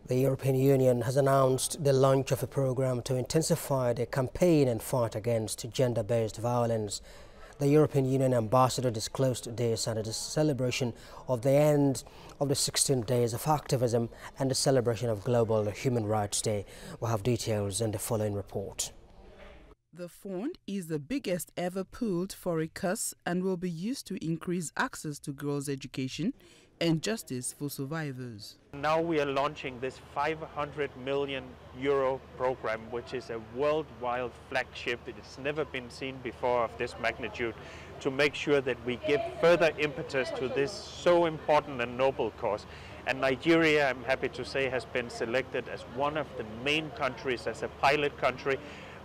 The European Union has announced the launch of a program to intensify the campaign and fight against gender-based violence. The European Union ambassador disclosed this at a celebration of the end of the 16 days of activism and the celebration of Global Human Rights Day. We'll have details in the following report. The fund is the biggest ever pooled for a cause and will be used to increase access to girls' education and justice for survivors. Now we are launching this €500 million program, which is a worldwide flagship. It has never been seen before of this magnitude, to make sure that we give further impetus to this so important and noble cause. And Nigeria, I'm happy to say, has been selected as one of the main countries, as a pilot country.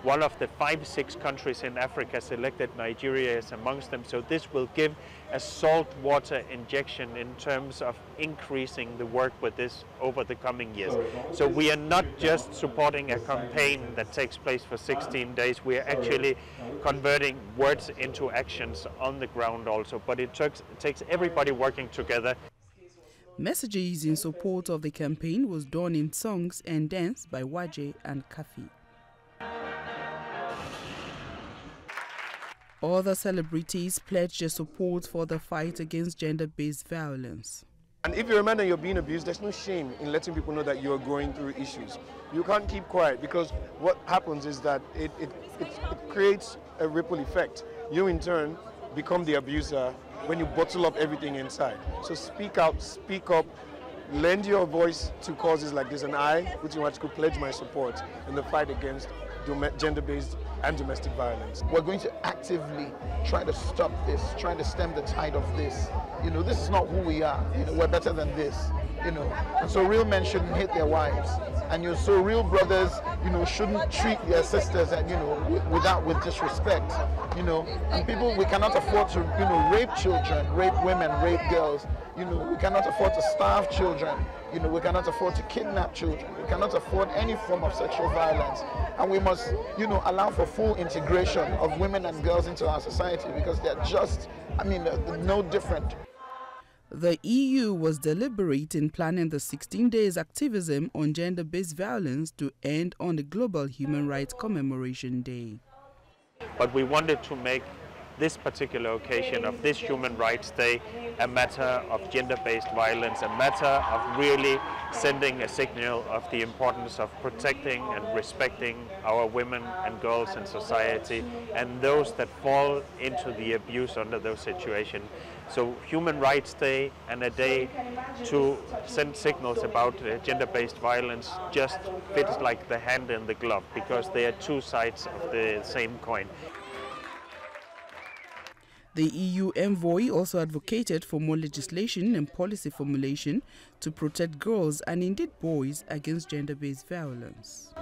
One of the 5-6 countries in Africa selected Nigeria is amongst them. So this will give a saltwater injection in terms of increasing the work with this over the coming years. So we are not just supporting a campaign that takes place for 16 days. We are actually converting words into actions on the ground also. But it takes everybody working together. Messages in support of the campaign was done in songs and dance by Waje and Kafi. Other celebrities pledged their support for the fight against gender-based violence. And if you're a man and you're being abused, there's no shame in letting people know that you're going through issues. You can't keep quiet, because what happens is that it creates a ripple effect. You in turn become the abuser when you bottle up everything inside. So speak out, speak up, lend your voice to causes like this, and I, could pledge my support in the fight against gender-based and domestic violence. We're going to actively try to stop this, try to stem the tide of this. This is not who we are. We're better than this. And so real men shouldn't hit their wives, and so real brothers, shouldn't treat their sisters, and with disrespect. And people, we cannot afford to, rape children, rape women, rape girls. We cannot afford to starve children. We cannot afford to kidnap children. We cannot afford any form of sexual violence. And we must, allow for full integration of women and girls into our society, because they're just, no different. The EU was deliberate in planning the 16 days activism on gender-based violence to end on the Global Human Rights Commemoration Day. But we wanted to make this particular occasion of this Human Rights Day a matter of gender-based violence, a matter of really sending a signal of the importance of protecting and respecting our women and girls in society, and those that fall into the abuse under those situations. So Human Rights Day and a day to send signals about gender-based violence just fits like the hand in the glove, because they are two sides of the same coin. The EU envoy also advocated for more legislation and policy formulation to protect girls and indeed boys against gender-based violence.